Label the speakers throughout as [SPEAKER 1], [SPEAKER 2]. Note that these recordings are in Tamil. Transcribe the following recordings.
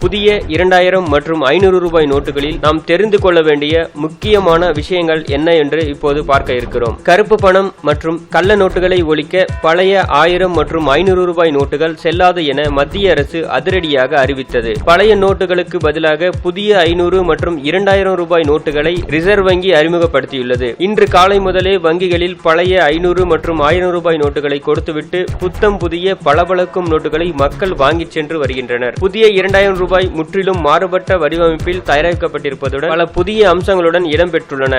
[SPEAKER 1] புதிய 2000 மற்றும் 500 ரூபாய் நோட்டுகளில் நாம் தெரிந்து கொள்ள வேண்டிய முக்கியமான விஷயங்கள் என்ன என்று இப்போது பார்க்க இருக்கிறோம். கருப்பு பணம் மற்றும் கள்ள நோட்டுகளை ஒழிக்க பழைய 1000 மற்றும் 500 ரூபாய் நோட்டுகள் செல்லாது என மத்திய அரசு அதிரடியாக அறிவித்தது. பழைய நோட்டுகளுக்கு பதிலாக புதிய 500 மற்றும் 2000 ரூபாய் நோட்டுகளை ரிசர்வ் வங்கி அறிமுகப்படுத்தியுள்ளது. இன்று காலை முதலே வங்கிகளில் பழைய 500 மற்றும் 1000 ரூபாய் நோட்டுகளை கொடுத்துவிட்டு புத்தம் புதிய பளபளக்கும் நோட்டுகளை மக்கள் வாங்கிச் சென்று வருகின்றனர். புதிய 2000 ரூபாய் முற்றிலும் மாறுபட்ட வடிவமைப்பில் தயாரிக்கப்பட்டிருப்பதுடன் பல புதிய அம்சங்களுடன் இடம்பெற்றுள்ளன.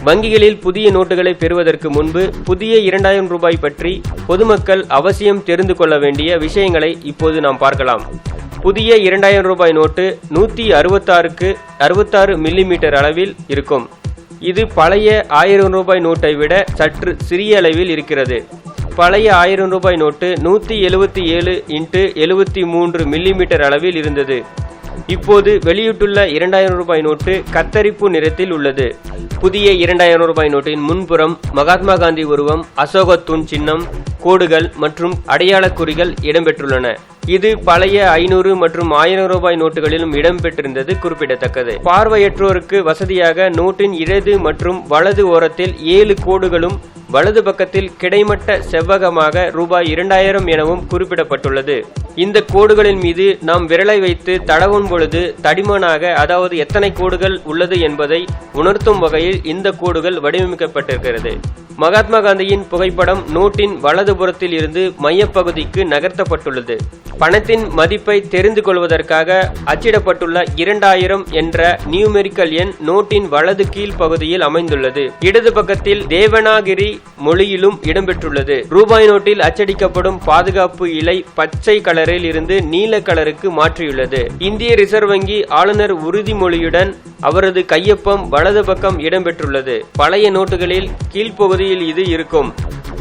[SPEAKER 1] வங்கிகளில் புதிய நோட்டுகளை பெறுவதற்கு முன்பு புதிய 2000 ரூபாய் பற்றி பொதுமக்கள் அவசியம் தெரிந்து கொள்ள வேண்டிய விஷயங்களை இப்போது நாம் பார்க்கலாம். புதிய 2000 ரூபாய் நோட்டு 166க்கு 66 மில்லிமீட்டர் அளவில் இருக்கும். இது பழைய 1000 ரூபாய் நோட்டை விட சற்று சிறிய அளவில் இருக்கிறது. பழைய 1000 ரூபாய் நோட்டு 177 x 73 மில்லிமீட்டர் அளவில் இருந்தது. இப்போது வெளியிட்டுள்ள 2000 ரூபாய் நோட்டு கத்தரிப்பு நிறத்தில் உள்ளது. புதிய 2000 ரூபாய் நோட்டின் முன்புறம் மகாத்மா காந்தி உருவம், அசோகத்தூண் சின்னம், கோடுகள் மற்றும் அடையாள குறிகள் இடம்பெற்றுள்ளன. இது பழைய 500 மற்றும் 1000 ரூபாய் நோட்டுகளிலும் இடம்பெற்றிருந்தது குறிப்பிடத்தக்கது. பார்வையற்றோருக்கு வசதியாக நோட்டின் இடது மற்றும் வலது ஓரத்தில் 7 கோடுகளும் வலது பக்கத்தில் கிடைமட்ட செவ்வகமாக ரூபாய் 2000 எனவும் குறிப்பிடப்பட்டுள்ளது. இந்த கோடுகளின் மீது நாம் விரலை வைத்து தடவும் பொழுது தடிமனாக, அதாவது எத்தனை கோடுகள் உள்ளது என்பதை உணர்த்தும் வகையில் இந்த கோடுகள் வடிவமைக்கப்பட்டிருக்கிறது. மகாத்மா காந்தியின் புகைப்படம் நோட்டின் வலதுபுறத்தில் இருந்து மையப்பகுதிக்கு நகர்த்தப்பட்டுள்ளது. பணத்தின் மதிப்பை தெரிந்து கொள்வதற்காக அச்சிடப்பட்டுள்ள 2000 என்ற நியூமெரிக்கல் எண் நோட்டின் வலது கீழ் பகுதியில் அமைந்துள்ளது. இடது பக்கத்தில் தேவனாகிரி மொழியிலும் இடம்பெற்றுள்ளது. ரூபாய் நோட்டில் அச்சடிக்கப்படும் பாதுகாப்பு இலை பச்சை கலரில் இருந்து நீல கலருக்கு மாற்றியுள்ளது. இந்திய ரிசர்வ் வங்கி ஆளுநர் உறுதிமொழியுடன் அவரது கையொப்பம் வலது பக்கம் இடம்பெற்றுள்ளது. பழைய நோட்டுகளில் கீழ்ப்பகுதியில் இது இருக்கும்.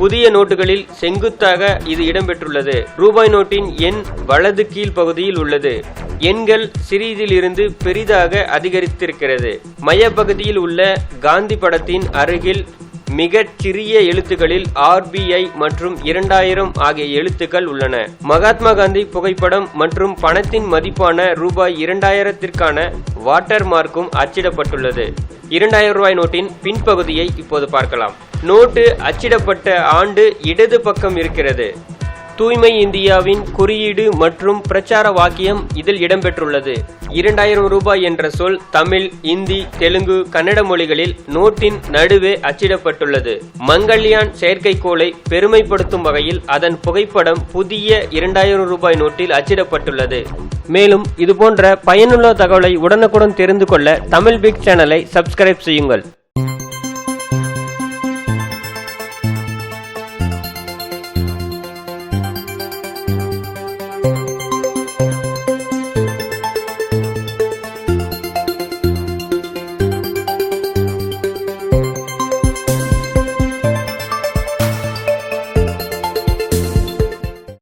[SPEAKER 1] புதிய நோட்டுகளில் செங்குத்தாக இது இடம்பெற்றுள்ளது. ரூபாய் நோட்டின் எண் வலது கீழ் பகுதியில் உள்ளது. எண்கள் சிறிதிலிருந்து பெரிதாக அதிகரித்திருக்கிறது. மையப்பகுதியில் உள்ள காந்தி படத்தின் அருகில் மிகச் சிறிய எழுத்துக்களில் RBI மற்றும் 2000 ஆகிய எழுத்துக்கள் உள்ளன. மகாத்மா காந்தி புகைப்படம் மற்றும் பணத்தின் மதிப்பான ரூபாய் 2000ற்கான வாட்டர் மார்க்கும் அச்சிடப்பட்டுள்ளது. 2000 ரூபாய் நோட்டின் பின்பகுதியை இப்போது பார்க்கலாம். நோட்டு அச்சிடப்பட்ட ஆண்டு இடது பக்கம் இருக்கிறது. தூய்மை இந்தியாவின் குறியீடு மற்றும் பிரச்சார வாக்கியம் இதில் இடம்பெற்றுள்ளது. 2000 ரூபாய் என்ற சொல் தமிழ், இந்தி, தெலுங்கு, கன்னட மொழிகளில் நோட்டின் நடுவே அச்சிடப்பட்டுள்ளது. மங்கள்யான் செயற்கைக்கோளை பெருமைப்படுத்தும் வகையில் அதன் புகைப்படம் புதிய 2000 ரூபாய் நோட்டில் அச்சிடப்பட்டுள்ளது. மேலும் இதுபோன்ற பயனுள்ள தகவலை உடனுக்குடன் தெரிந்து கொள்ள தமிழ் பிக் சேனலை சப்ஸ்கிரைப் செய்யுங்கள்.